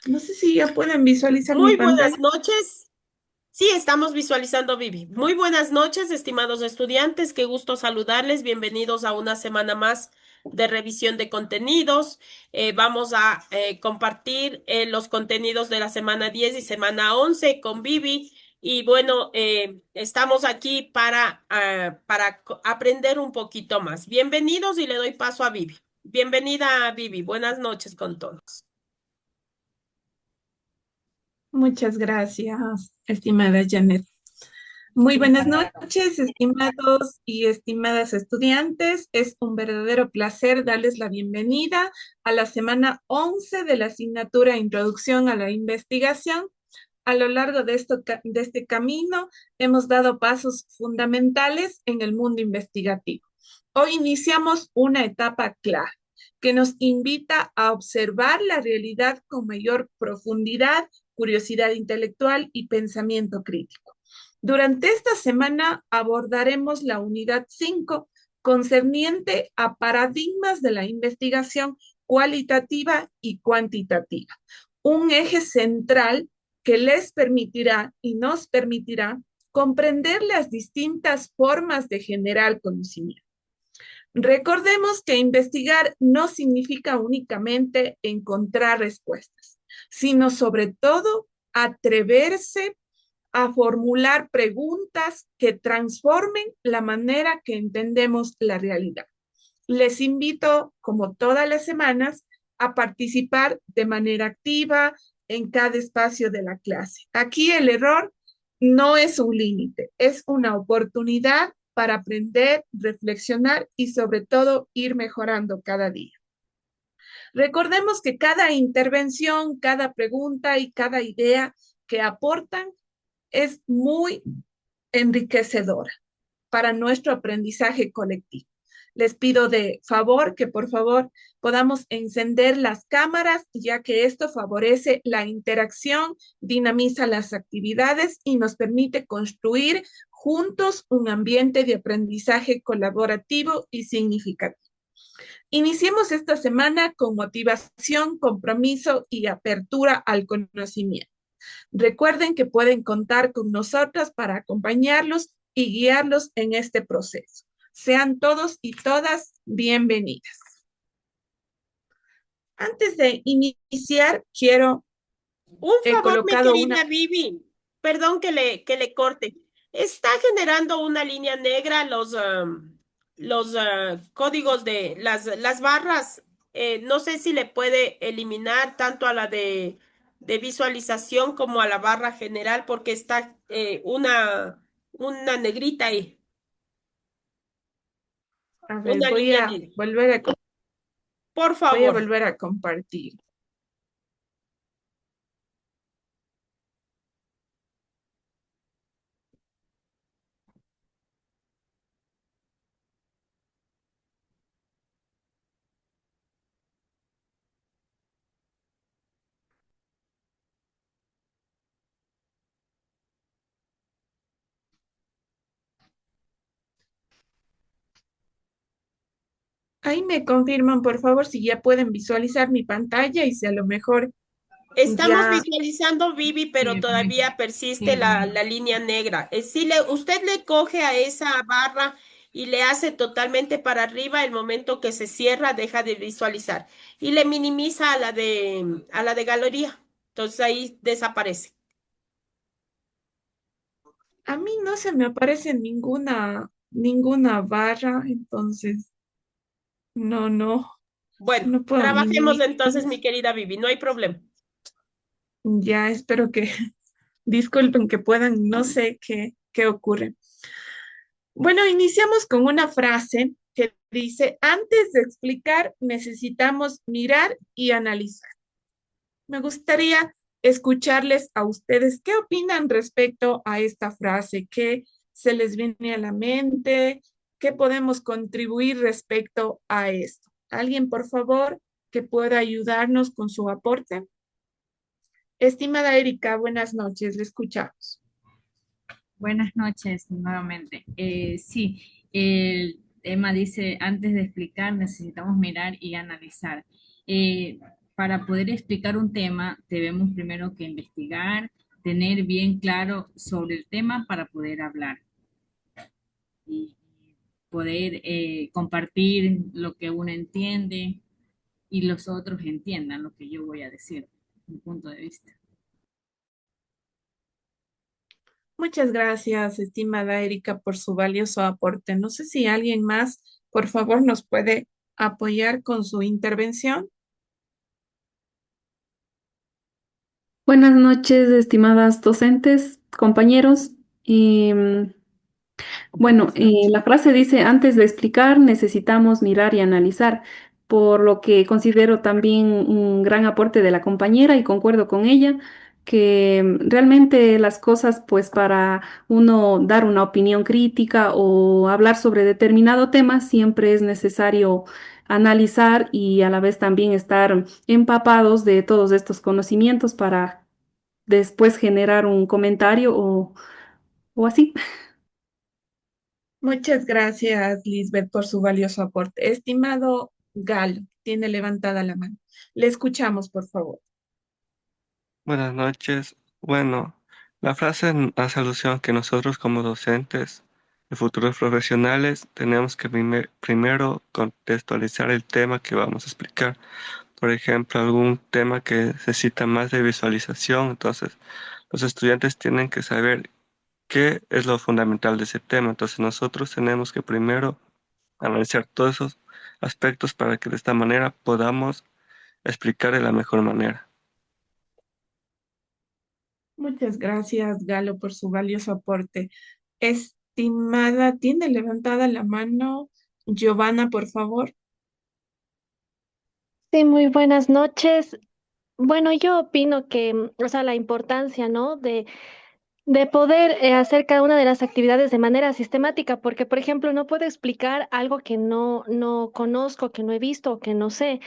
No sé si ya pueden visualizar mi Muy pantalla. buenas noches. Sí, estamos visualizando, Vivi. Muy buenas noches, estimados estudiantes. Qué gusto saludarles. Bienvenidos a una semana más de revisión de contenidos. Vamos a compartir los contenidos de la semana 10 y semana 11 con Vivi. Y bueno, estamos aquí para aprender un poquito más. Bienvenidos y le doy paso a Vivi. Bienvenida, Vivi. Buenas noches con todos. Muchas gracias, estimada Janet. Muy buenas noches, estimados y estimadas estudiantes. Es un verdadero placer darles la bienvenida a la semana 11 de la asignatura Introducción a la Investigación. A lo largo de este camino hemos dado pasos fundamentales en el mundo investigativo. Hoy iniciamos una etapa clave que nos invita a observar la realidad con mayor profundidad, curiosidad intelectual y pensamiento crítico. Durante esta semana abordaremos la unidad 5 concerniente a paradigmas de la investigación cualitativa y cuantitativa, un eje central que les permitirá y nos permitirá comprender las distintas formas de generar conocimiento. Recordemos que investigar no significa únicamente encontrar respuestas, sino sobre todo atreverse a formular preguntas que transformen la manera que entendemos la realidad. Les invito, como todas las semanas, a participar de manera activa en cada espacio de la clase. Aquí el error no es un límite, es una oportunidad para aprender, reflexionar y sobre todo ir mejorando cada día. Recordemos que cada intervención, cada pregunta y cada idea que aportan es muy enriquecedora para nuestro aprendizaje colectivo. Les pido de favor que por favor podamos encender las cámaras, ya que esto favorece la interacción, dinamiza las actividades y nos permite construir juntos un ambiente de aprendizaje colaborativo y significativo. Iniciemos esta semana con motivación, compromiso y apertura al conocimiento. Recuerden que pueden contar con nosotros para acompañarlos y guiarlos en este proceso. Sean todos y todas bienvenidas. Antes de iniciar, quiero, Un he favor, mi colocado una, querida Vivi. Perdón que le corte. Está generando una línea negra los códigos de las barras. No sé si le puede eliminar tanto a la de visualización como a la barra general porque está una negrita ahí, a ver, una línea negra. Por voy a favor. volver a compartir. Ahí me confirman, por favor, si ya pueden visualizar mi pantalla y si a lo mejor Estamos ya. visualizando Vivi, pero Sí, todavía persiste la línea negra. Si usted le coge a esa barra y le hace totalmente para arriba, el momento que se cierra, deja de visualizar. Y le minimiza a la de galería. Entonces ahí desaparece. a mí no se me aparece ninguna barra, entonces no, no, Bueno, no puedo trabajemos minimizar. entonces, mi querida Vivi, no hay problema. Ya espero que, disculpen que puedan, no sé qué ocurre. Bueno, iniciamos con una frase que dice, antes de explicar, necesitamos mirar y analizar. Me gustaría escucharles a ustedes qué opinan respecto a esta frase, qué se les viene a la mente, qué podemos contribuir respecto a esto. ¿Alguien, por favor, que pueda ayudarnos con su aporte? Estimada Erika, buenas noches, le escuchamos. Buenas noches nuevamente. Sí, el tema dice, antes de explicar necesitamos mirar y analizar. Eh, para poder explicar un tema, debemos primero que investigar, tener bien claro sobre el tema para poder hablar y poder compartir lo que uno entiende y los otros entiendan lo que yo voy a decir, mi punto de vista. Muchas gracias, estimada Erika, por su valioso aporte. No sé si alguien más, por favor, nos puede apoyar con su intervención. Buenas noches, estimadas docentes, compañeros. Y, bueno, Buenas noches. la frase dice, antes de explicar, necesitamos mirar y analizar, por lo que considero también un gran aporte de la compañera y concuerdo con ella, que realmente las cosas, pues para uno dar una opinión crítica o hablar sobre determinado tema, siempre es necesario analizar y a la vez también estar empapados de todos estos conocimientos para después generar un comentario o así. Muchas gracias, Lisbeth, por su valioso aporte. Estimado Galo, tiene levantada la mano. Le escuchamos, por favor. Buenas noches. Bueno, la frase hace alusión a que nosotros como docentes de futuros profesionales tenemos que primero contextualizar el tema que vamos a explicar. Por ejemplo, algún tema que necesita más de visualización, entonces los estudiantes tienen que saber qué es lo fundamental de ese tema. Entonces nosotros tenemos que primero analizar todos esos aspectos para que de esta manera podamos explicar de la mejor manera. Muchas gracias, Galo, por su valioso aporte. Estimada, tiene levantada la mano Giovanna, por favor. Sí, muy buenas noches. Bueno, yo opino que, o sea, la importancia, ¿no? De poder hacer cada una de las actividades de manera sistemática, porque, por ejemplo, no puedo explicar algo que no conozco, que no he visto o que no sé.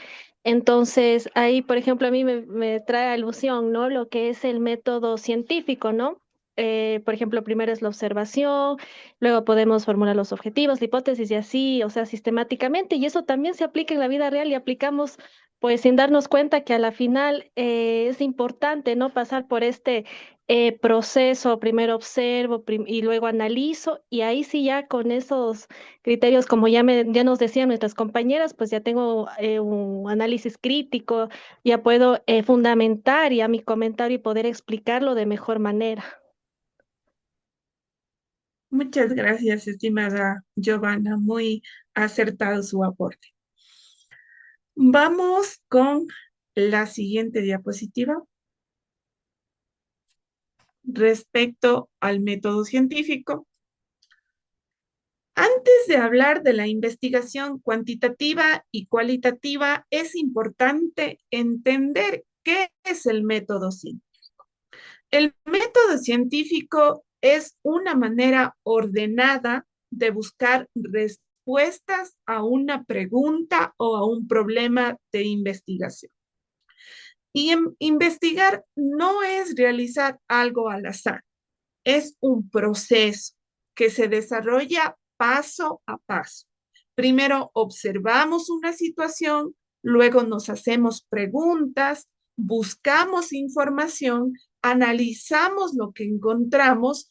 Entonces, ahí, por ejemplo, a mí me trae alusión, ¿no? Lo que es el método científico, ¿no? Por ejemplo, primero es la observación, luego podemos formular los objetivos, la hipótesis y así, o sea, sistemáticamente. Y eso también se aplica en la vida real y aplicamos, pues, sin darnos cuenta que a la final es importante, ¿no? Pasar por este proceso, primero observo y luego analizo y ahí sí ya con esos criterios, como ya nos decían nuestras compañeras, pues ya tengo un análisis crítico, ya puedo fundamentar ya mi comentario y poder explicarlo de mejor manera. Muchas gracias, estimada Giovanna. Muy acertado su aporte. Vamos con la siguiente diapositiva. Respecto al método científico, antes de hablar de la investigación cuantitativa y cualitativa, es importante entender qué es el método científico. El método científico es una manera ordenada de buscar respuestas a una pregunta o a un problema de investigación. Y investigar no es realizar algo al azar, es un proceso que se desarrolla paso a paso. Primero observamos una situación, luego nos hacemos preguntas, buscamos información, analizamos lo que encontramos,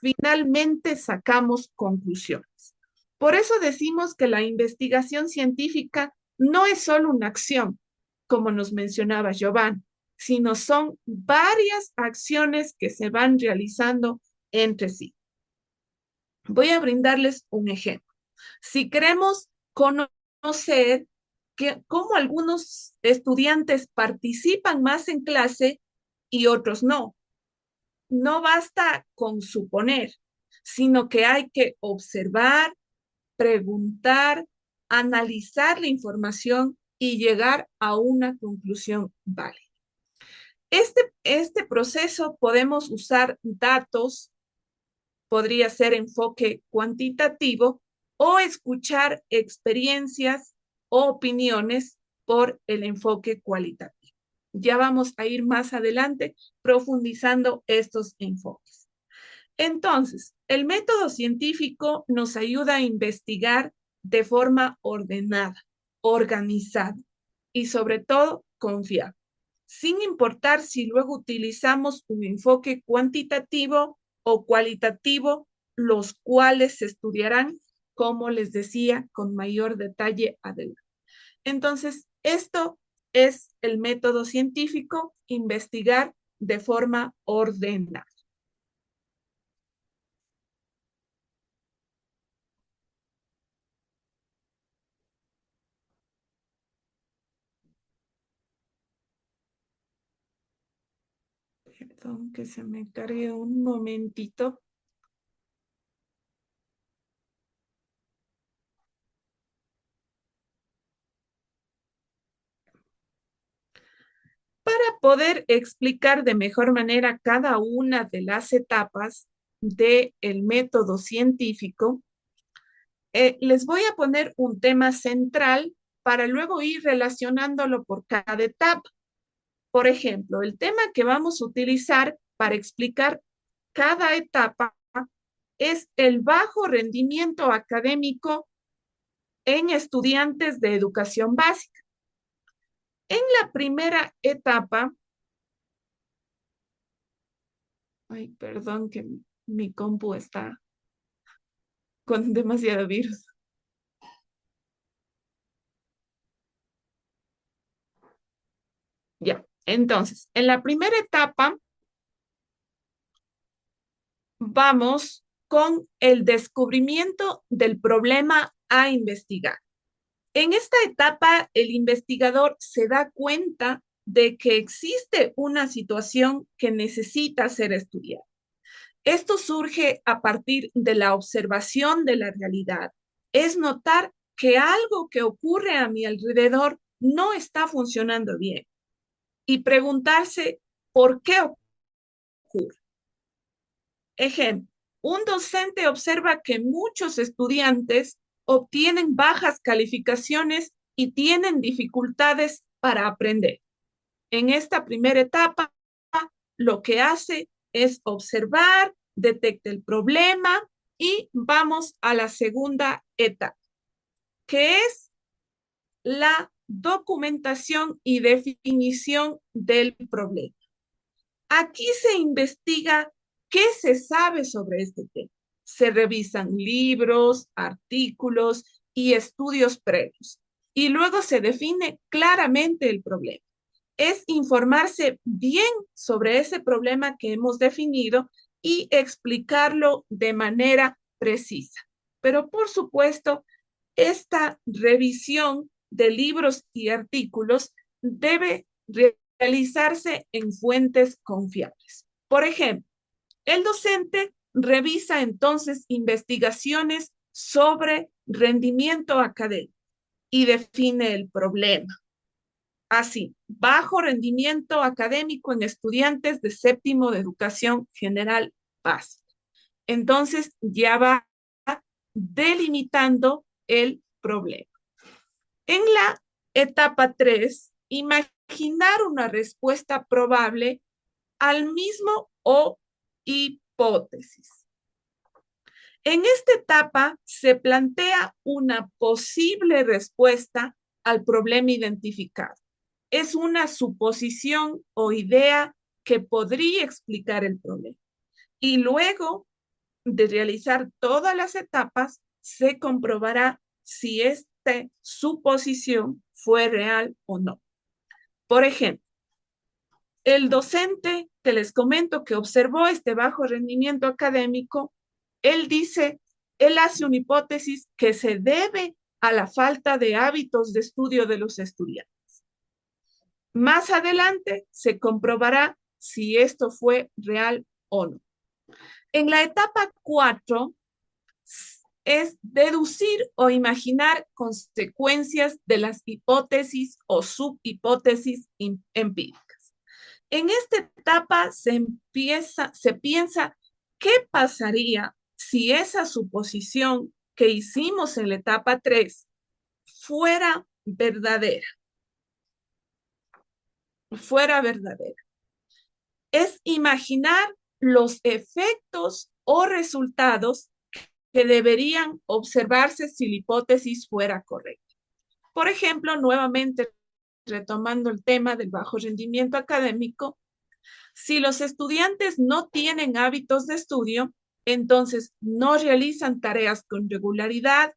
finalmente sacamos conclusiones. Por eso decimos que la investigación científica no es solo una acción, como nos mencionaba Giovanni, sino son varias acciones que se van realizando entre sí. Voy a brindarles un ejemplo. Si queremos conocer cómo algunos estudiantes participan más en clase y otros no, no basta con suponer, sino que hay que observar, preguntar, analizar la información y llegar a una conclusión válida. Este proceso podemos usar datos, podría ser enfoque cuantitativo o escuchar experiencias o opiniones por el enfoque cualitativo. Ya vamos a ir más adelante profundizando estos enfoques. Entonces, el método científico nos ayuda a investigar de forma ordenada, organizada y sobre todo confiable, sin importar si luego utilizamos un enfoque cuantitativo o cualitativo, los cuales se estudiarán, como les decía, con mayor detalle adelante. Entonces, esto es el método científico, investigar de forma ordenada. Perdón que se me cargue un momentito. Para poder explicar de mejor manera cada una de las etapas del método científico, les voy a poner un tema central para luego ir relacionándolo por cada etapa. Por ejemplo, el tema que vamos a utilizar para explicar cada etapa es el bajo rendimiento académico en estudiantes de educación básica. En la primera etapa, ay, perdón que mi compu está con demasiado virus. Ya, entonces, en la primera etapa vamos con el descubrimiento del problema a investigar. En esta etapa, el investigador se da cuenta de que existe una situación que necesita ser estudiada. Esto surge a partir de la observación de la realidad. Es notar que algo que ocurre a mi alrededor no está funcionando bien y preguntarse por qué ocurre. Ejemplo, un docente observa que muchos estudiantes obtienen bajas calificaciones y tienen dificultades para aprender. En esta primera etapa, lo que hace es observar, detecta el problema y vamos a la segunda etapa, que es la documentación y definición del problema. Aquí se investiga qué se sabe sobre este tema. Se revisan libros, artículos y estudios previos. Y luego se define claramente el problema. Es informarse bien sobre ese problema que hemos definido y explicarlo de manera precisa. Pero por supuesto, esta revisión de libros y artículos debe realizarse en fuentes confiables. Por ejemplo, el docente revisa entonces investigaciones sobre rendimiento académico y define el problema. Así, bajo rendimiento académico en estudiantes de séptimo de educación general básica. Entonces ya va delimitando el problema. En la etapa 3, imaginar una respuesta probable al mismo o hipótesis. En esta etapa se plantea una posible respuesta al problema identificado. Es una suposición o idea que podría explicar el problema. Y luego de realizar todas las etapas, se comprobará si esta suposición fue real o no. Por ejemplo, el docente que les comento que observó este bajo rendimiento académico, él hace una hipótesis que se debe a la falta de hábitos de estudio de los estudiantes. Más adelante se comprobará si esto fue real o no. En la etapa 4 es deducir o imaginar consecuencias de las hipótesis o subhipótesis empíricas. En esta etapa se piensa qué pasaría si esa suposición que hicimos en la etapa 3 fuera verdadera. Es imaginar los efectos o resultados que deberían observarse si la hipótesis fuera correcta. Por ejemplo, nuevamente retomando el tema del bajo rendimiento académico, si los estudiantes no tienen hábitos de estudio, entonces no realizan tareas con regularidad,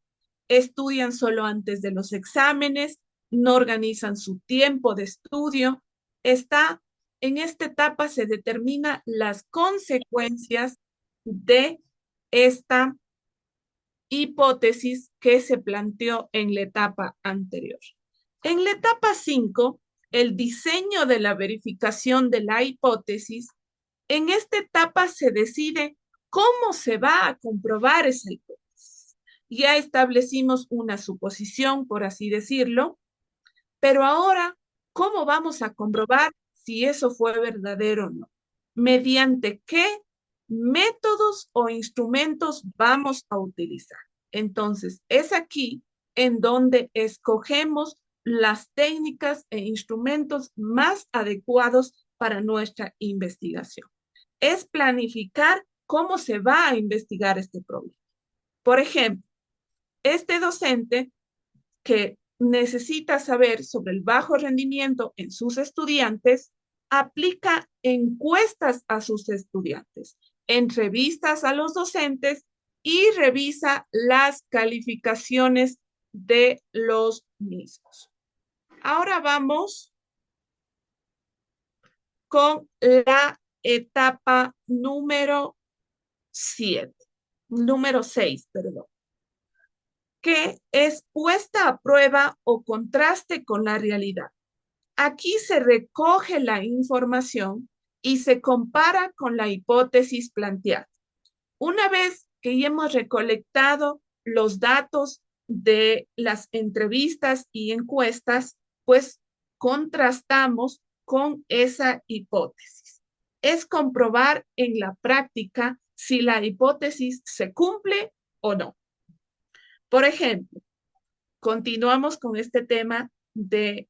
estudian solo antes de los exámenes, no organizan su tiempo de estudio. En esta etapa se determinan las consecuencias de esta hipótesis que se planteó en la etapa anterior. En la etapa 5, el diseño de la verificación de la hipótesis, en esta etapa se decide cómo se va a comprobar esa hipótesis. Ya establecimos una suposición, por así decirlo, pero ahora, ¿cómo vamos a comprobar si eso fue verdadero o no? ¿Mediante qué métodos o instrumentos vamos a utilizar? Entonces, es aquí en donde escogemos las técnicas e instrumentos más adecuados para nuestra investigación. Es planificar cómo se va a investigar este problema. Por ejemplo, este docente que necesita saber sobre el bajo rendimiento en sus estudiantes, aplica encuestas a sus estudiantes, entrevistas a los docentes y revisa las calificaciones de los mismos. Ahora vamos con la etapa número 6, perdón, que es puesta a prueba o contraste con la realidad. Aquí se recoge la información y se compara con la hipótesis planteada. Una vez que ya hemos recolectado los datos de las entrevistas y encuestas, pues contrastamos con esa hipótesis. Es comprobar en la práctica si la hipótesis se cumple o no. Por ejemplo, continuamos con este tema de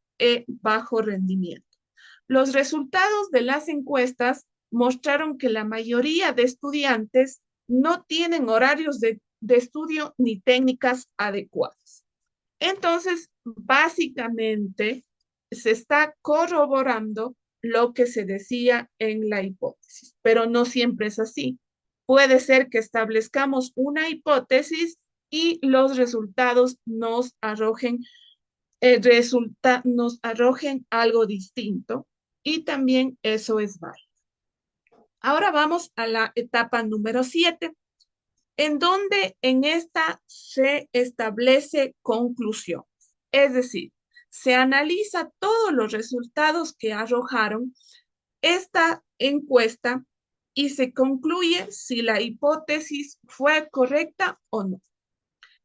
bajo rendimiento. Los resultados de las encuestas mostraron que la mayoría de estudiantes no tienen horarios de estudio ni técnicas adecuadas. Entonces, básicamente, se está corroborando lo que se decía en la hipótesis, pero no siempre es así. Puede ser que establezcamos una hipótesis y los resultados nos arrojen algo distinto y también eso es válido. Ahora vamos a la etapa número 7, en donde en esta se establece conclusión. Es decir, se analiza todos los resultados que arrojaron esta encuesta y se concluye si la hipótesis fue correcta o no.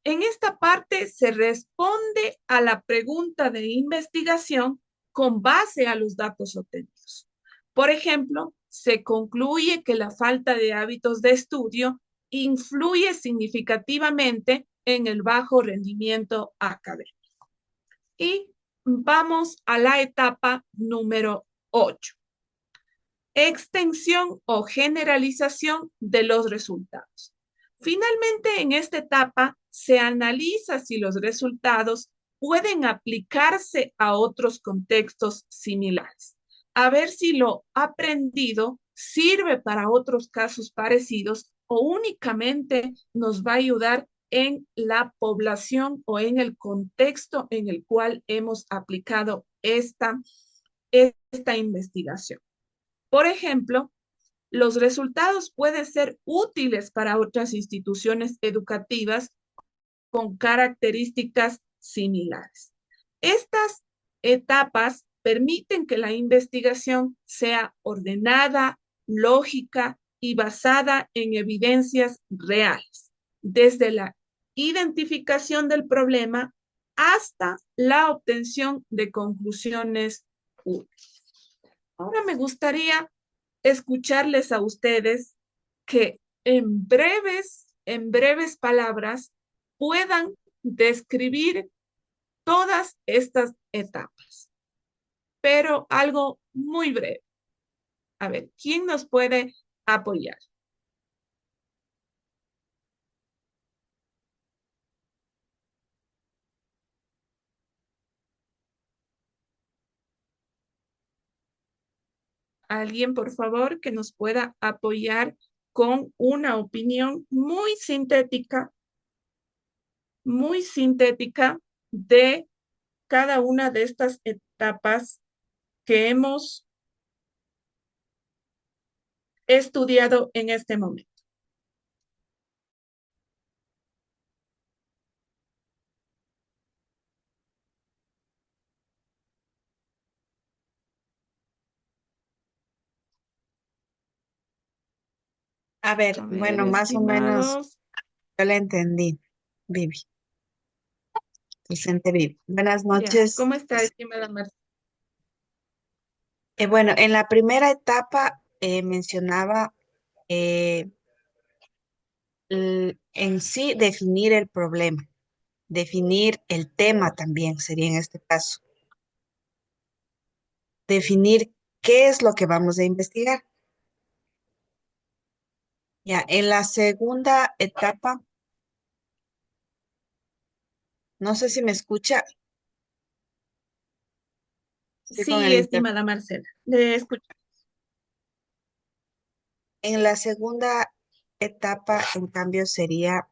En esta parte se responde a la pregunta de investigación con base a los datos obtenidos. Por ejemplo, se concluye que la falta de hábitos de estudio influye significativamente en el bajo rendimiento académico. Y vamos a la etapa número 8. Extensión o generalización de los resultados. Finalmente, en esta etapa se analiza si los resultados pueden aplicarse a otros contextos similares, a ver si lo aprendido sirve para otros casos parecidos o únicamente nos va a ayudar en la población o en el contexto en el cual hemos aplicado esta investigación. Por ejemplo, los resultados pueden ser útiles para otras instituciones educativas con características similares. Estas etapas permiten que la investigación sea ordenada, lógica y basada en evidencias reales, desde la identificación del problema hasta la obtención de conclusiones útiles. Ahora me gustaría escucharles a ustedes que en breves palabras puedan describir todas estas etapas, pero algo muy breve. A ver, ¿quién nos puede apoyar? alguien, por favor, que nos pueda apoyar con una opinión muy sintética de cada una de estas etapas que hemos estudiado en este momento? A ver, A ver, bueno, más o menos estimados. yo la entendí, Vivi, docente Vivi. Buenas Ya, noches. ¿cómo está, estimada Marcela? Bueno, en la primera etapa mencionaba eh, en sí definir el problema, definir el tema también sería en este caso, definir qué es lo que vamos a investigar. Ya, en la segunda etapa, no sé si me escucha, estoy con el Sí, estimada Marcela, le escucho. En la segunda etapa, en cambio, sería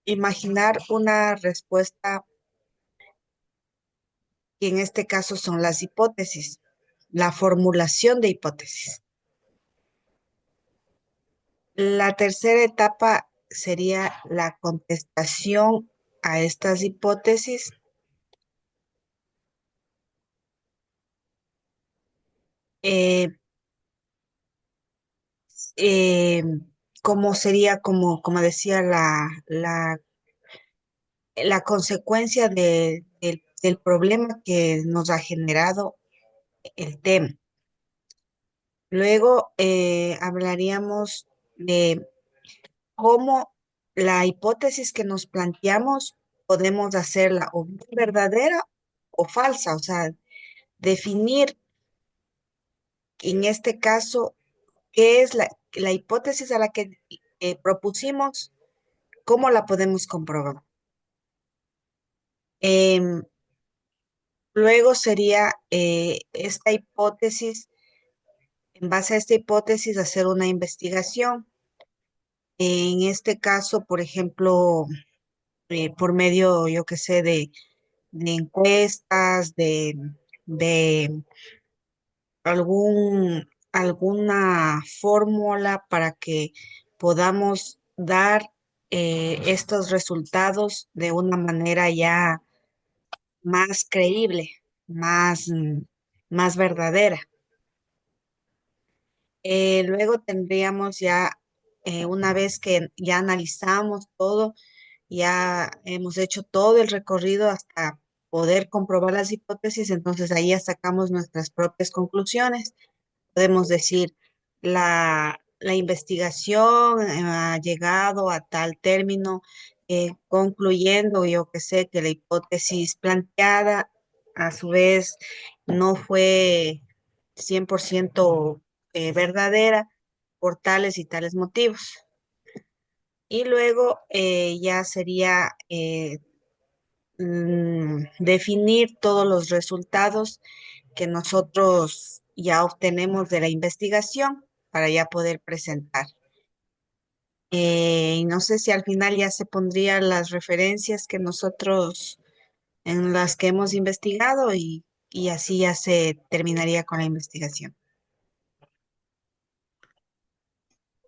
imaginar una respuesta, que en este caso son las hipótesis, la formulación de hipótesis. La tercera etapa sería la contestación a estas hipótesis, eh, eh, como sería, como decía, la consecuencia del problema que nos ha generado el tema. Luego hablaríamos de cómo la hipótesis que nos planteamos podemos hacerla o bien verdadera o falsa, o sea, definir en este caso qué es la hipótesis a la que propusimos, cómo la podemos comprobar. Em, Luego sería esta hipótesis, en base a esta hipótesis, hacer una investigación. En este caso, por ejemplo, por medio, yo qué sé, de encuestas, de alguna fórmula para que podamos dar estos resultados de una manera ya más creíble, más, más verdadera. Luego tendríamos ya, una vez que ya analizamos todo, ya hemos hecho todo el recorrido hasta poder comprobar las hipótesis, entonces ahí ya sacamos nuestras propias conclusiones. Podemos decir, la investigación ha llegado a tal término, concluyendo, yo que sé, que la hipótesis planteada a su vez no fue 100% verdadera por tales y tales motivos. Y luego ya sería definir todos los resultados que nosotros ya obtenemos de la investigación para ya poder presentar. Y no sé si al final ya se pondrían las referencias que nosotros en las que hemos investigado y así ya se terminaría con la investigación.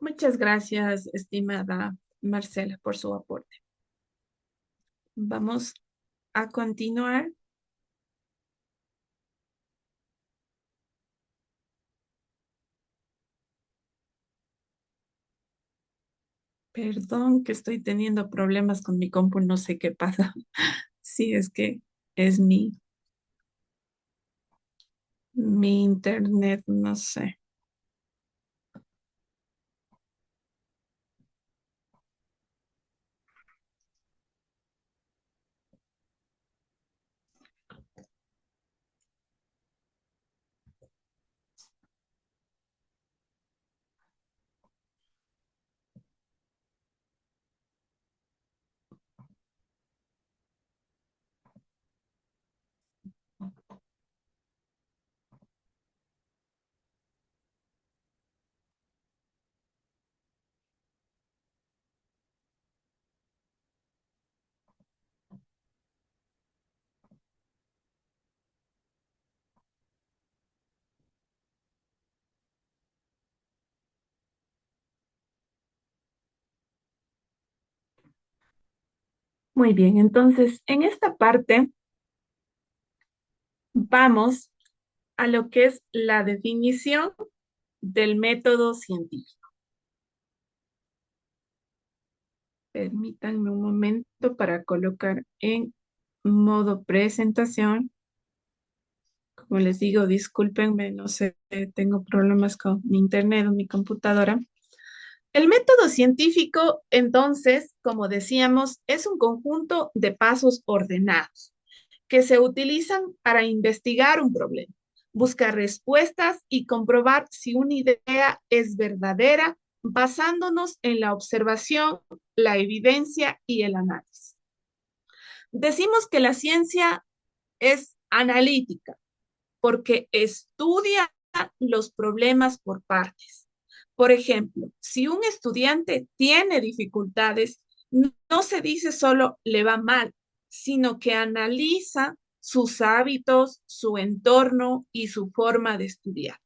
Muchas gracias, estimada Marcela, por su aporte. Vamos a continuar. Perdón que estoy teniendo problemas con mi compu, no sé qué pasa. Sí, es que es mi internet, no sé. Muy bien, entonces en esta parte vamos a lo que es la definición del método científico. Permítanme un momento para colocar en modo presentación. Como les digo, discúlpenme, no sé, tengo problemas con mi internet o mi computadora. El método científico, entonces, como decíamos, es un conjunto de pasos ordenados que se utilizan para investigar un problema, buscar respuestas y comprobar si una idea es verdadera basándonos en la observación, la evidencia y el análisis. Decimos que la ciencia es analítica porque estudia los problemas por partes. Por ejemplo, si un estudiante tiene dificultades, no se dice solo le va mal, sino que analiza sus hábitos, su entorno y su forma de estudiar.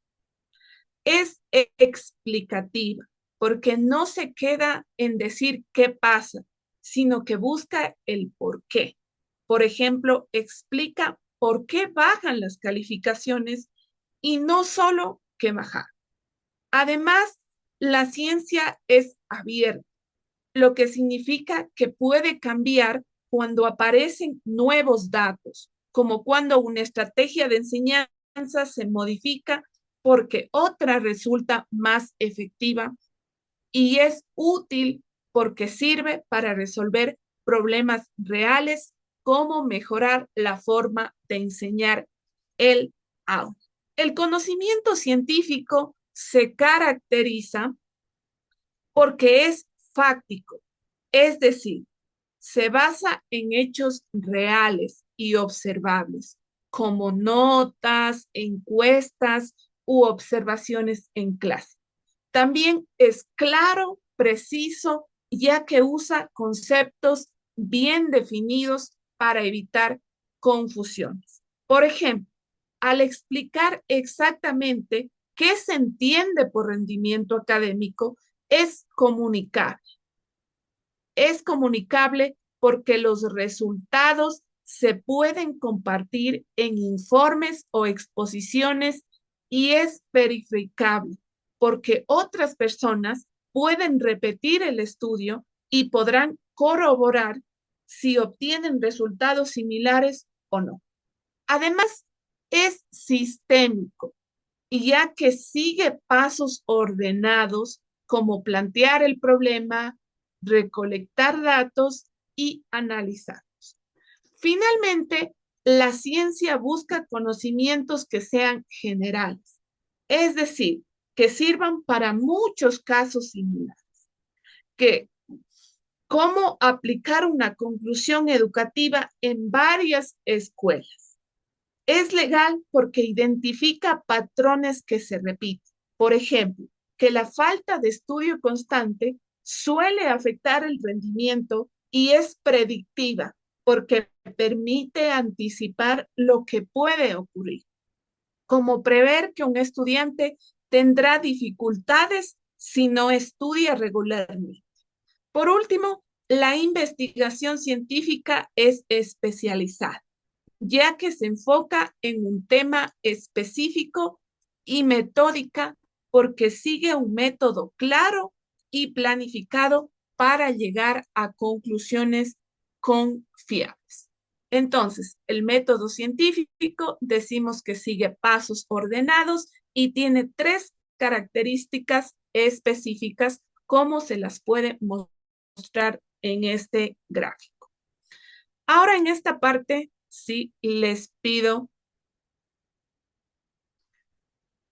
Es explicativa, porque no se queda en decir qué pasa, sino que busca el por qué. Por ejemplo, explica por qué bajan las calificaciones y no solo qué bajar. Además, la ciencia es abierta, lo que significa que puede cambiar cuando aparecen nuevos datos, como cuando una estrategia de enseñanza se modifica porque otra resulta más efectiva y es útil porque sirve para resolver problemas reales como mejorar la forma de enseñar el aula. El conocimiento científico se caracteriza porque es fáctico, es decir, se basa en hechos reales y observables, como notas, encuestas u observaciones en clase. También es claro, preciso, ya que usa conceptos bien definidos para evitar confusiones. Por ejemplo, al explicar exactamente qué se entiende por rendimiento académico, es comunicable. Es comunicable porque los resultados se pueden compartir en informes o exposiciones y es verificable porque otras personas pueden repetir el estudio y podrán corroborar si obtienen resultados similares o no. Además, es sistémico y ya que sigue pasos ordenados como plantear el problema, recolectar datos y analizarlos. Finalmente, la ciencia busca conocimientos que sean generales, es decir, que sirvan para muchos casos similares, que cómo aplicar una conclusión educativa en varias escuelas. Es legal porque identifica patrones que se repiten. Por ejemplo, que la falta de estudio constante suele afectar el rendimiento y es predictiva porque permite anticipar lo que puede ocurrir, como prever que un estudiante tendrá dificultades si no estudia regularmente. Por último, la investigación científica es especializada, ya que se enfoca en un tema específico y metódica porque sigue un método claro y planificado para llegar a conclusiones confiables. Entonces, el método científico decimos que sigue pasos ordenados y tiene tres características específicas, como se las puede mostrar en este gráfico. Ahora en esta parte, sí les pido,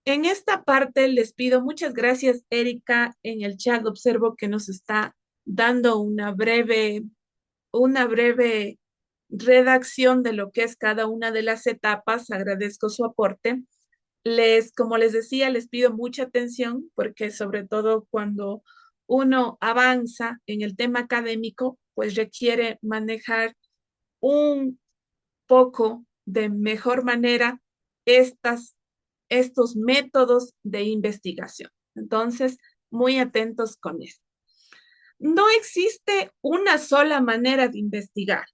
en esta parte les pido muchas gracias, Erika. En el chat observo que nos está dando una breve redacción de lo que es cada una de las etapas. Agradezco su aporte. Como les decía, les pido mucha atención porque sobre todo cuando uno avanza en el tema académico, pues requiere manejar un poco de mejor manera estos métodos de investigación. Entonces, muy atentos con esto. No existe una sola manera de investigar.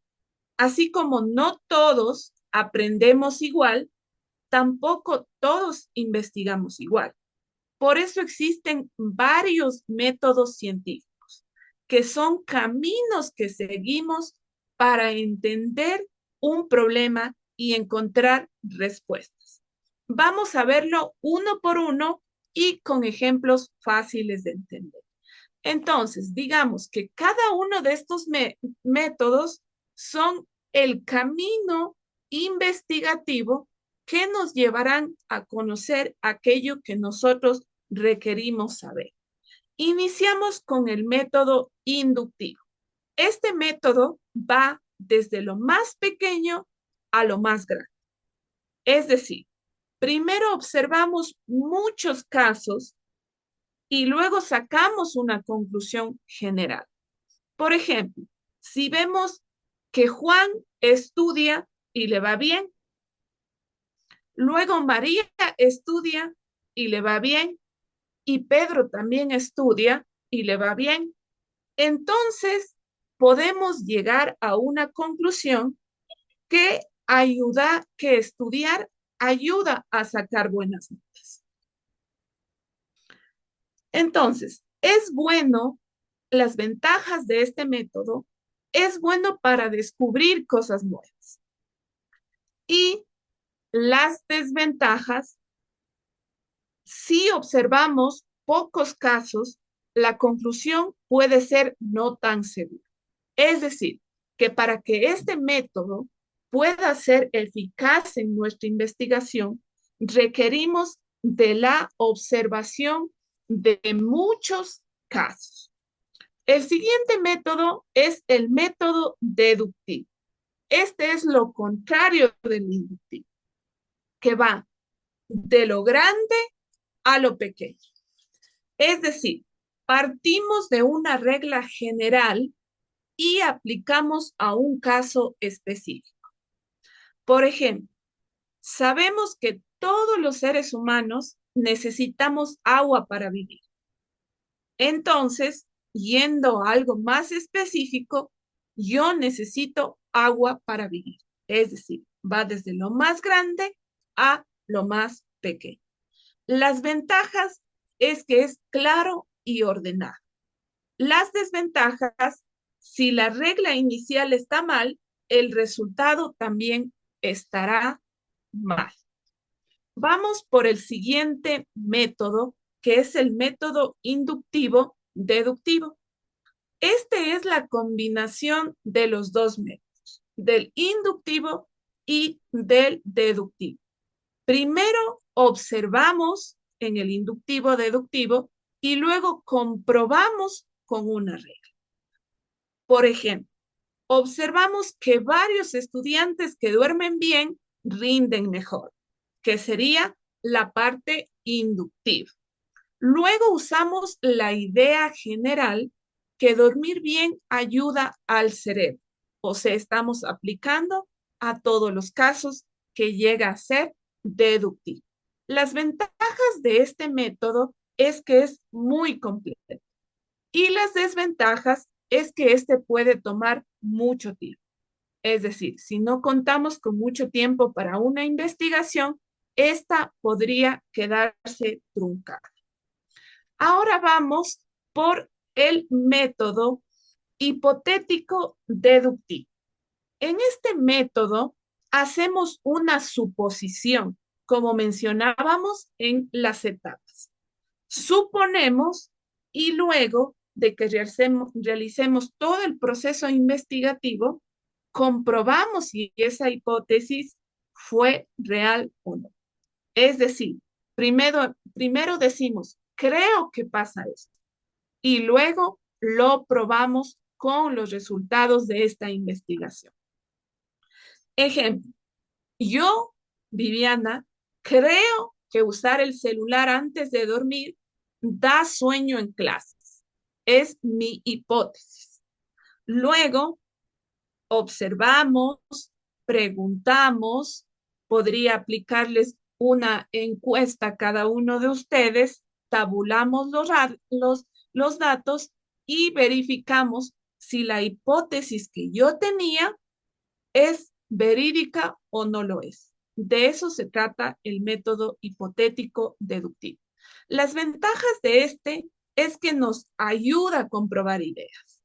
Así como no todos aprendemos igual, tampoco todos investigamos igual. Por eso existen varios métodos científicos, que son caminos que seguimos para entender un problema y encontrar respuestas. Vamos a verlo uno por uno y con ejemplos fáciles de entender. Entonces, digamos que cada uno de estos métodos son el camino investigativo que nos llevarán a conocer aquello que nosotros requerimos saber. Iniciamos con el método inductivo. Este método va desde lo más pequeño a lo más grande. Es decir, primero observamos muchos casos y luego sacamos una conclusión general. Por ejemplo, si vemos que Juan estudia y le va bien, luego María estudia y le va bien, y Pedro también estudia y le va bien, entonces podemos llegar a una conclusión que estudiar ayuda a sacar buenas notas. Entonces, las ventajas de este método, es bueno para descubrir cosas nuevas. Y las desventajas, si observamos pocos casos, la conclusión puede ser no tan segura. Es decir, que para que este método pueda ser eficaz en nuestra investigación, requerimos de la observación de muchos casos. El siguiente método es el método deductivo. Este es lo contrario del inductivo, que va de lo grande a lo pequeño. Es decir, partimos de una regla general y aplicamos a un caso específico. Por ejemplo, sabemos que todos los seres humanos necesitamos agua para vivir. Entonces, yendo a algo más específico, yo necesito agua para vivir. Es decir, va desde lo más grande a lo más pequeño. Las ventajas es que es claro y ordenado. Las desventajas, si la regla inicial está mal, el resultado también estará mal. Vamos por el siguiente método, que es el método inductivo-deductivo. Este es la combinación de los dos métodos, del inductivo y del deductivo. Primero observamos en el inductivo-deductivo y luego comprobamos con una regla. Por ejemplo, observamos que varios estudiantes que duermen bien rinden mejor, que sería la parte inductiva. Luego usamos la idea general que dormir bien ayuda al cerebro. O sea, estamos aplicando a todos los casos que llega a ser deductivo. Las ventajas de este método es que es muy completo y las desventajas es que este puede tomar mucho tiempo. Es decir, si no contamos con mucho tiempo para una investigación, esta podría quedarse truncada. Ahora vamos por el método hipotético deductivo. En este método hacemos una suposición, como mencionábamos en las etapas. Suponemos y luego de que realicemos todo el proceso investigativo, comprobamos si esa hipótesis fue real o no. Es decir, primero decimos, creo que pasa esto, y luego lo probamos con los resultados de esta investigación. Ejemplo, yo, Viviana, creo que usar el celular antes de dormir da sueño en clases. Es mi hipótesis. Luego, observamos, preguntamos, podría aplicarles una encuesta a cada uno de ustedes, tabulamos los datos y verificamos si la hipótesis que yo tenía es verídica o no lo es. De eso se trata el método hipotético deductivo. Las ventajas de este es que nos ayuda a comprobar ideas.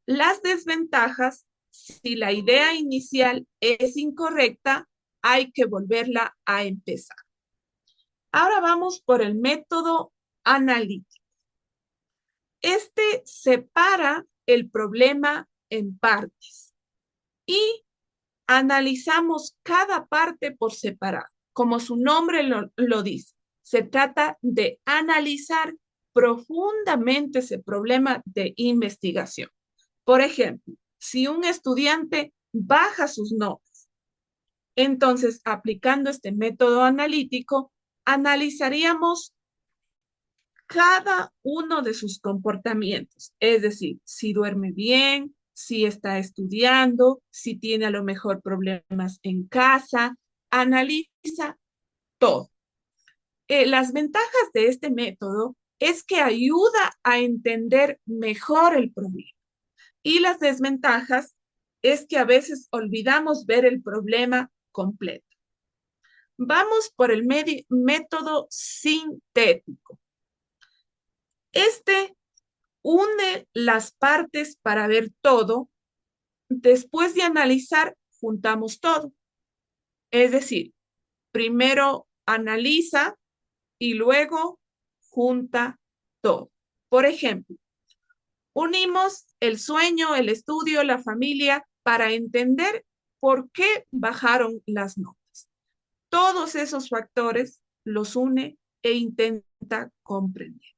Las desventajas, si la idea inicial es incorrecta, hay que volverla a empezar. Ahora vamos por el método analítico. Este separa el problema en partes y analizamos cada parte por separado. Como su nombre lo dice, se trata de analizar profundamente ese problema de investigación. Por ejemplo, si un estudiante baja sus notas, entonces aplicando este método analítico, analizaríamos cada uno de sus comportamientos, es decir, si duerme bien, si está estudiando, si tiene a lo mejor problemas en casa, analiza todo. Las ventajas de este método es que ayuda a entender mejor el problema y las desventajas es que a veces olvidamos ver el problema completo. Vamos por el método sintético. Este une las partes para ver todo. Después de analizar, juntamos todo. Es decir, primero analiza y luego junta todo. Por ejemplo, unimos el sueño, el estudio, la familia para entender por qué bajaron las notas. Todos esos factores los une e intenta comprender.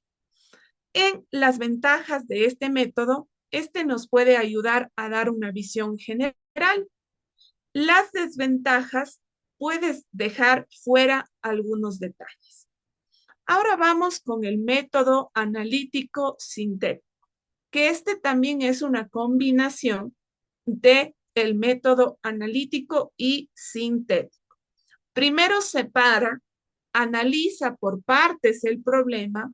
En las ventajas de este método, este nos puede ayudar a dar una visión general. Las desventajas, puedes dejar fuera algunos detalles. Ahora vamos con el método analítico sintético, que este también es una combinación de el método analítico y sintético. Primero separa, analiza por partes el problema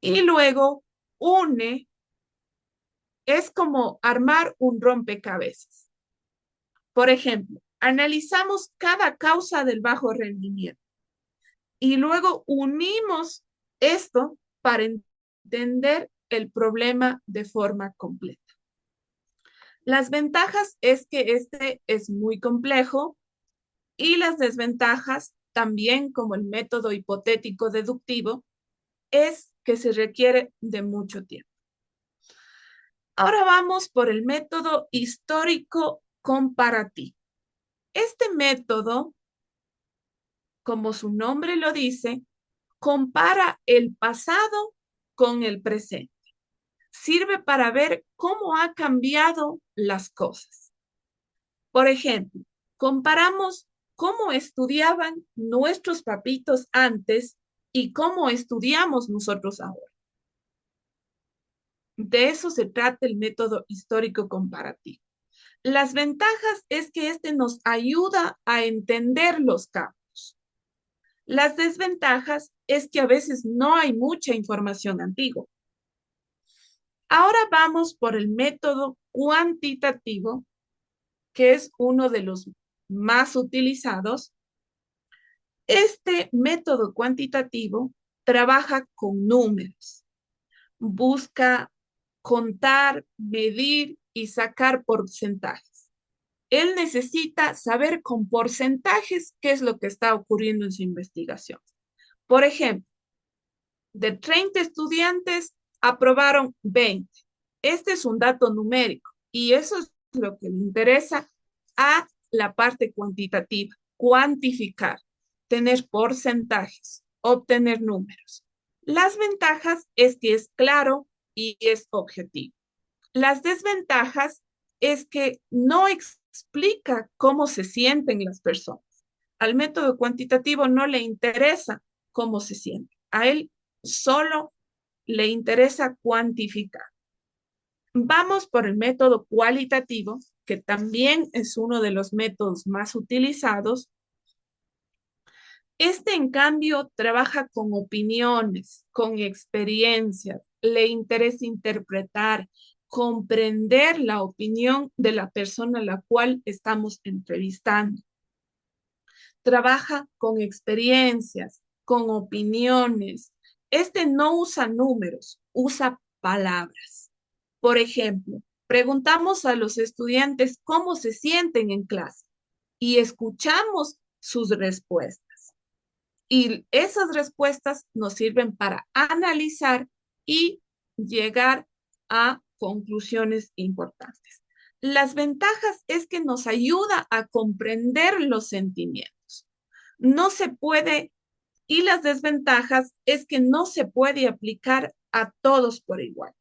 y luego une. Es como armar un rompecabezas. Por ejemplo, analizamos cada causa del bajo rendimiento y luego unimos esto para entender el problema de forma completa. Las ventajas es que este es muy complejo y las desventajas, también como el método hipotético deductivo, es que se requiere de mucho tiempo. Ahora vamos por el método histórico comparativo. Este método, como su nombre lo dice, compara el pasado con el presente. Sirve para ver cómo ha cambiado las cosas. Por ejemplo, comparamos cómo estudiaban nuestros papitos antes y cómo estudiamos nosotros ahora. De eso se trata el método histórico comparativo. Las ventajas es que este nos ayuda a entender los cambios. Las desventajas es que a veces no hay mucha información antigua. Ahora vamos por el método cuantitativo, que es uno de los más utilizados. Este método cuantitativo trabaja con números. Busca contar, medir y sacar porcentajes. Él necesita saber con porcentajes qué es lo que está ocurriendo en su investigación. Por ejemplo, de 30 estudiantes aprobaron 20. Este es un dato numérico y eso es lo que le interesa a la parte cuantitativa, cuantificar, tener porcentajes, obtener números. Las ventajas es que es claro y es objetivo. Las desventajas es que no explica cómo se sienten las personas. Al método cuantitativo no le interesa cómo se sienten. A él solo le interesa cuantificar. Vamos por el método cualitativo, que también es uno de los métodos más utilizados. Este, en cambio, trabaja con opiniones, con experiencias, le interesa interpretar, comprender la opinión de la persona a la cual estamos entrevistando. Trabaja con experiencias, con opiniones. Este no usa números, usa palabras. Por ejemplo, preguntamos a los estudiantes cómo se sienten en clase y escuchamos sus respuestas. Y esas respuestas nos sirven para analizar y llegar a conclusiones importantes. Las ventajas es que nos ayuda a comprender los sentimientos. No se puede, y las desventajas es que no se puede aplicar a todos por igual.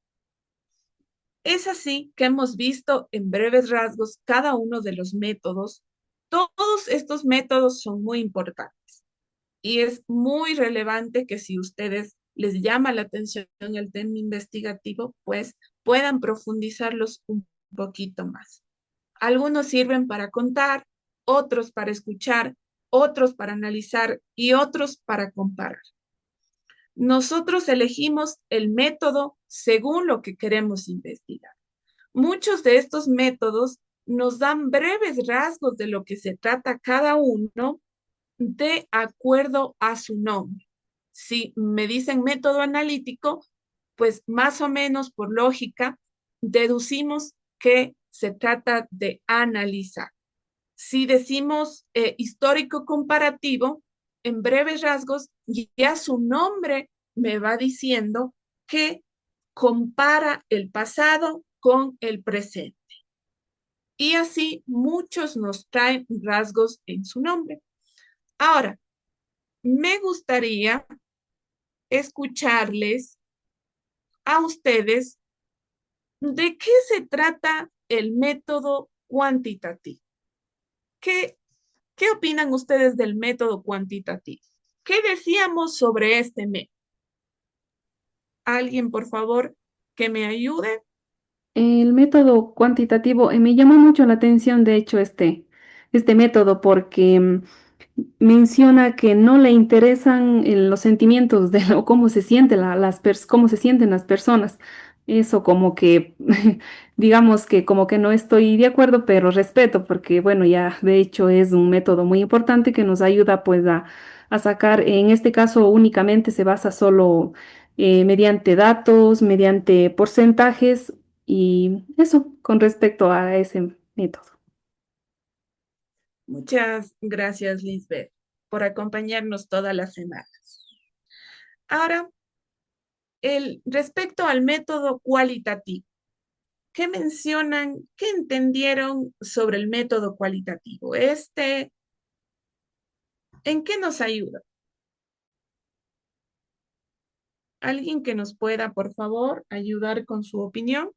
Es así que hemos visto en breves rasgos cada uno de los métodos. Todos estos métodos son muy importantes y es muy relevante que si ustedes les llama la atención el tema investigativo, pues puedan profundizarlos un poquito más. Algunos sirven para contar, otros para escuchar, otros para analizar y otros para comparar. Nosotros elegimos el método según lo que queremos investigar. Muchos de estos métodos nos dan breves rasgos de lo que se trata cada uno de acuerdo a su nombre. Si me dicen método analítico, pues más o menos por lógica deducimos que se trata de analizar. Si decimos histórico comparativo, en breves rasgos, ya su nombre me va diciendo que compara el pasado con el presente. Y así muchos nos traen rasgos en su nombre. Ahora, me gustaría escucharles a ustedes de qué se trata el método cuantitativo. ¿Qué, qué opinan ustedes del método cuantitativo? ¿Qué decíamos sobre este método? ¿Alguien, por favor, que me ayude? El método cuantitativo, me llama mucho la atención, de hecho, este método, porque menciona que no le interesan los sentimientos de o cómo se siente cómo se sienten las personas. Eso como que, digamos que como que no estoy de acuerdo, pero respeto, porque bueno, ya de hecho es un método muy importante que nos ayuda pues a sacar, en este caso únicamente se basa solo mediante datos, mediante porcentajes y eso con respecto a ese método. Muchas gracias, Lisbeth, por acompañarnos toda la semana. Ahora, respecto al método cualitativo, ¿qué mencionan, qué entendieron sobre el método cualitativo? ¿En qué nos ayuda? ¿Alguien que nos pueda, por favor, ayudar con su opinión?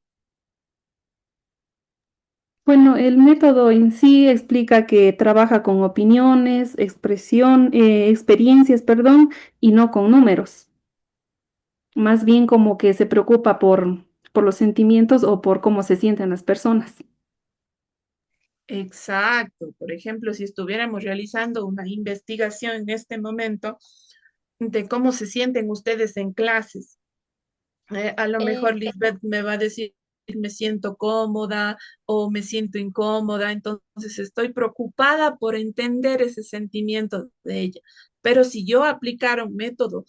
Bueno, el método en sí explica que trabaja con opiniones, experiencias, perdón, y no con números. Más bien como que se preocupa por los sentimientos o por cómo se sienten las personas. Exacto. Por ejemplo, si estuviéramos realizando una investigación en este momento de cómo se sienten ustedes en clases, a lo mejor Lisbeth me va a decir, me siento cómoda o me siento incómoda, entonces estoy preocupada por entender ese sentimiento de ella. Pero si yo aplicara un método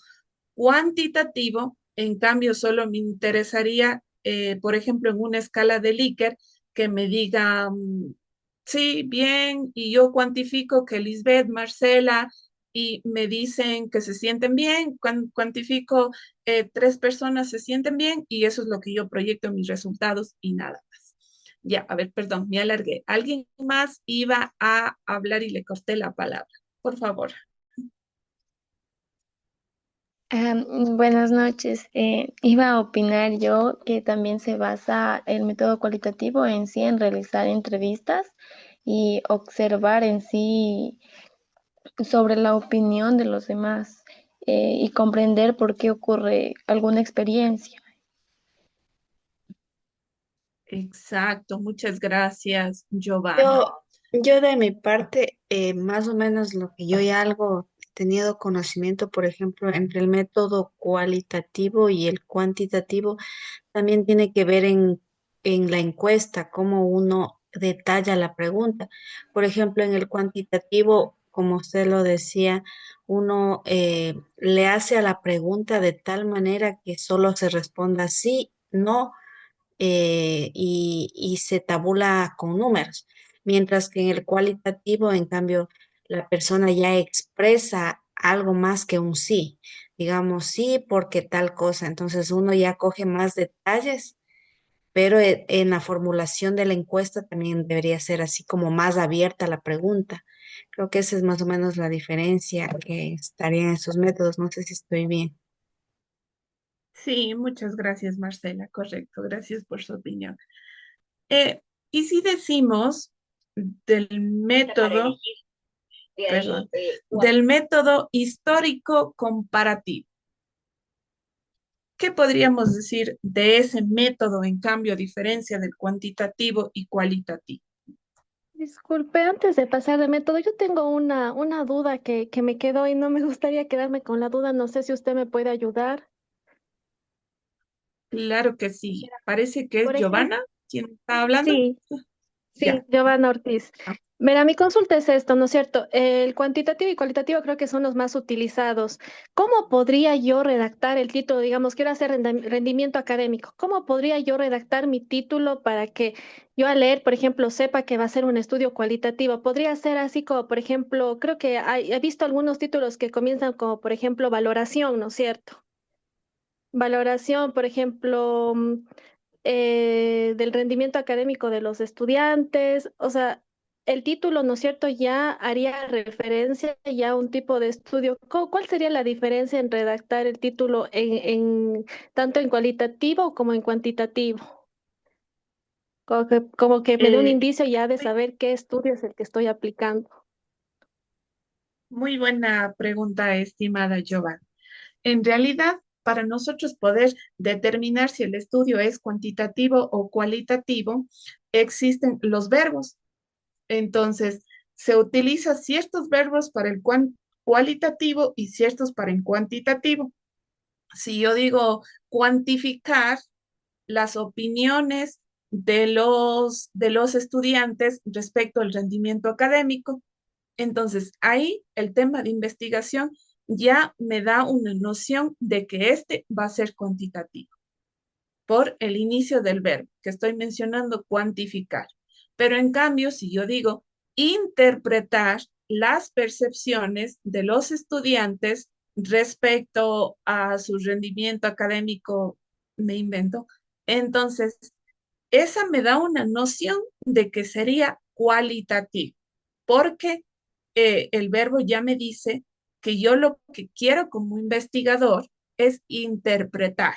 cuantitativo, en cambio, solo me interesaría, por ejemplo, en una escala de Likert, que me diga, sí, bien, y yo cuantifico que Lisbeth, Marcela, y me dicen que se sienten bien, cuantifico tres personas se sienten bien, y eso es lo que yo proyecto en mis resultados y nada más. Ya, a ver, perdón, me alargué. ¿Alguien más iba a hablar y le corté la palabra? Por favor. Buenas noches. Iba a opinar yo que también se basa el método cualitativo en sí en realizar entrevistas y observar en sí sobre la opinión de los demás y comprender por qué ocurre alguna experiencia. Exacto, muchas gracias, Giovanna. Yo de mi parte, más o menos lo que yo ya algo tenido conocimiento, por ejemplo, entre el método cualitativo y el cuantitativo, también tiene que ver en la encuesta, cómo uno detalla la pregunta. Por ejemplo, en el cuantitativo, como usted lo decía, uno le hace a la pregunta de tal manera que solo se responda sí, no, y se tabula con números. Mientras que en el cualitativo, en cambio, la persona ya expresa algo más que un sí. Digamos, sí, porque tal cosa. Entonces uno ya coge más detalles, pero en la formulación de la encuesta también debería ser así como más abierta la pregunta. Creo que esa es más o menos la diferencia que estaría en esos métodos. No sé si estoy bien. Sí, muchas gracias, Marcela. Correcto, gracias por su opinión. Eh, y si decimos del método, perdón, del método histórico comparativo, ¿qué podríamos decir de ese método, en cambio, a diferencia del cuantitativo y cualitativo? Disculpe, antes de pasar de método, yo tengo una duda que me quedó y no me gustaría quedarme con la duda. No sé si usted me puede ayudar. Claro que sí. Parece que es Por ejemplo, Giovanna quien está hablando. sí. Sí, Ya. Giovanna Ortiz. Ah, Mira, mi consulta es esto, ¿no es cierto? El cuantitativo y cualitativo creo que son los más utilizados. ¿Cómo podría yo redactar el título? Digamos, quiero hacer rendimiento académico. ¿Cómo podría yo redactar mi título para que yo al leer, por ejemplo, sepa que va a ser un estudio cualitativo? Podría ser así como, por ejemplo, creo que he visto algunos títulos que comienzan como, por ejemplo, valoración, ¿no es cierto? Valoración, por ejemplo, del rendimiento académico de los estudiantes. O sea, el título, ¿no es cierto?, ya haría referencia ya a un tipo de estudio. ¿Cuál sería la diferencia en redactar el título tanto en cualitativo como en cuantitativo? Como que me dé un eh, indicio ya de saber qué estudio es el que estoy aplicando. muy buena pregunta, estimada Giovanna. En realidad, para nosotros poder determinar si el estudio es cuantitativo o cualitativo, existen los verbos. Entonces, se utilizan ciertos verbos para el cualitativo y ciertos para el cuantitativo. Si yo digo cuantificar las opiniones de los estudiantes respecto al rendimiento académico, entonces ahí el tema de investigación ya me da una noción de que este va a ser cuantitativo por el inicio del verbo que estoy mencionando, cuantificar. Pero en cambio, si yo digo interpretar las percepciones de los estudiantes respecto a su rendimiento académico, me invento, entonces esa me da una noción de que sería cualitativo, porque el verbo ya me dice que yo lo que quiero como investigador es interpretar.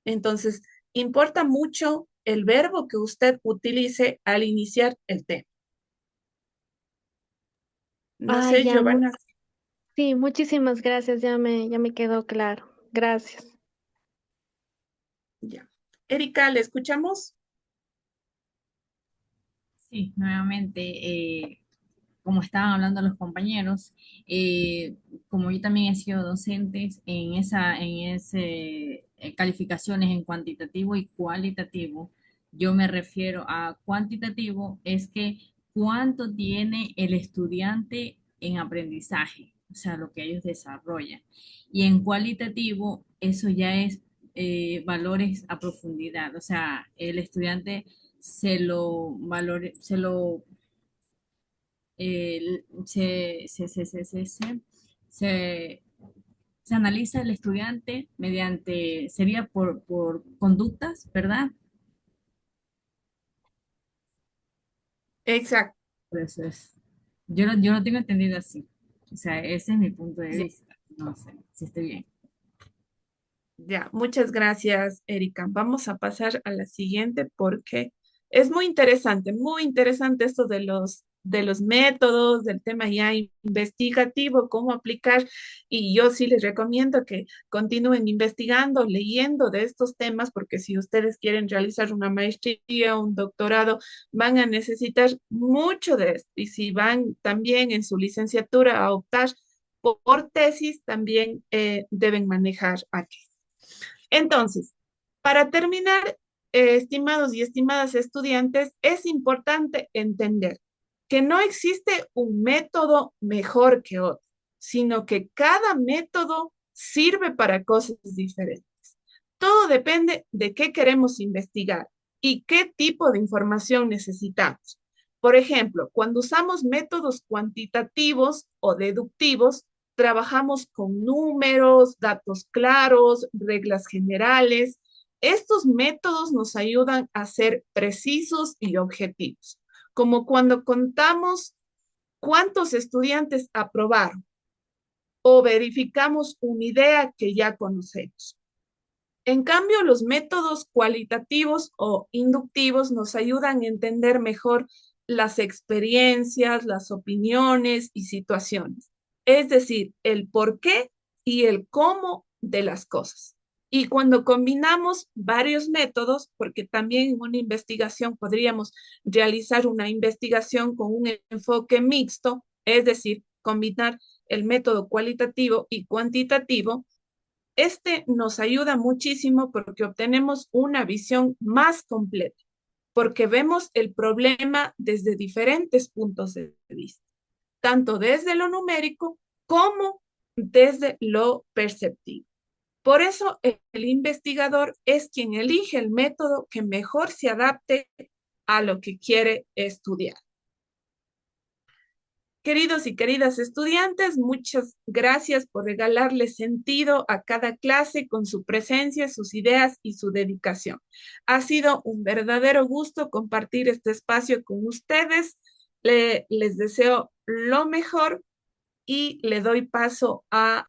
Entonces, importa mucho el verbo que usted utilice al iniciar el tema. No Ah, sé, ya, Giovanna. sí, muchísimas gracias, ya me quedó claro. Gracias. Ya. Erika, ¿le escuchamos? Sí, nuevamente, como estaban hablando los compañeros, como yo también he sido docente en ese calificaciones en cuantitativo y cualitativo, yo me refiero a cuantitativo, es que cuánto tiene el estudiante en aprendizaje, o sea, lo que ellos desarrollan. Y en cualitativo, eso ya es valores a profundidad, o sea, el estudiante se lo se- se analiza el estudiante mediante, sería por conductas, ¿verdad? Exacto. Por eso es. Yo lo tengo entendido así. O sea, ese es mi punto de Ya, vista. No sé si estoy bien. ya. Muchas gracias, Erika. Vamos a pasar a la siguiente porque es muy interesante esto de los métodos, del tema ya investigativo, cómo aplicar, y yo sí les recomiendo que continúen investigando, leyendo de estos temas, porque si ustedes quieren realizar una maestría o un doctorado, van a necesitar mucho de esto, y si van también en su licenciatura a optar por tesis, también deben manejar aquí. Entonces, para terminar, estimados y estimadas estudiantes, es importante entender que no existe un método mejor que otro, sino que cada método sirve para cosas diferentes. Todo depende de qué queremos investigar y qué tipo de información necesitamos. Por ejemplo, cuando usamos métodos cuantitativos o deductivos, trabajamos con números, datos claros, reglas generales. Estos métodos nos ayudan a ser precisos y objetivos, como cuando contamos cuántos estudiantes aprobaron o verificamos una idea que ya conocemos. En cambio, los métodos cualitativos o inductivos nos ayudan a entender mejor las experiencias, las opiniones y situaciones, es decir, el por qué y el cómo de las cosas. Y cuando combinamos varios métodos, porque también en una investigación podríamos realizar una investigación con un enfoque mixto, es decir, combinar el método cualitativo y cuantitativo, este nos ayuda muchísimo porque obtenemos una visión más completa, porque vemos el problema desde diferentes puntos de vista, tanto desde lo numérico como desde lo perceptivo. Por eso el investigador es quien elige el método que mejor se adapte a lo que quiere estudiar. Queridos y queridas estudiantes, muchas gracias por regalarle sentido a cada clase con su presencia, sus ideas y su dedicación. Ha sido un verdadero gusto compartir este espacio con ustedes. Les deseo lo mejor y le doy paso a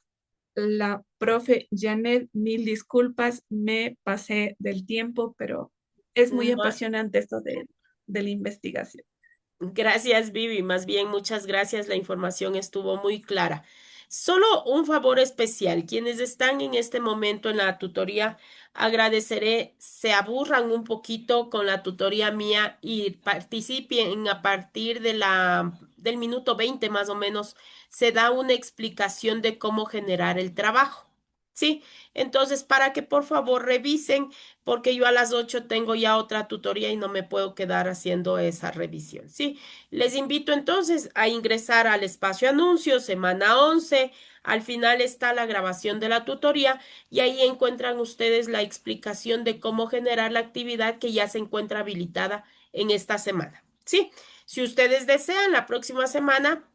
la profe Janet. Mil disculpas, me pasé del tiempo, pero es muy No, apasionante esto de la investigación. gracias, Vivi. Más bien, muchas gracias. La información estuvo muy clara. Solo un favor especial. Quienes están en este momento en la tutoría, agradeceré se aburran un poquito con la tutoría mía y participen a partir de del minuto 20 más o menos. Se da una explicación de cómo generar el trabajo. Sí, entonces para que por favor revisen porque yo a las 8 tengo ya otra tutoría y no me puedo quedar haciendo esa revisión, ¿sí? Les invito entonces a ingresar al espacio anuncios, semana 11. Al final está la grabación de la tutoría y ahí encuentran ustedes la explicación de cómo generar la actividad que ya se encuentra habilitada en esta semana, ¿sí? Si ustedes desean, la próxima semana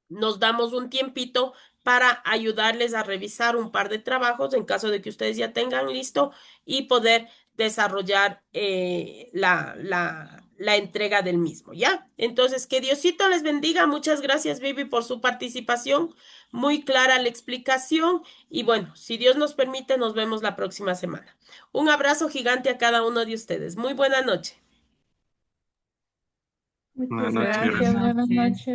nos damos un tiempito para ayudarles a revisar un par de trabajos en caso de que ustedes ya tengan listo y poder desarrollar la entrega del mismo, ¿ya? Entonces, que Diosito les bendiga. Muchas gracias, Vivi, por su participación. Muy clara la explicación. Y bueno, si Dios nos permite, nos vemos la próxima semana. Un abrazo gigante a cada uno de ustedes. Muy buena noche. Muchas Buenas noches, gracias. gracias. Buenas noches.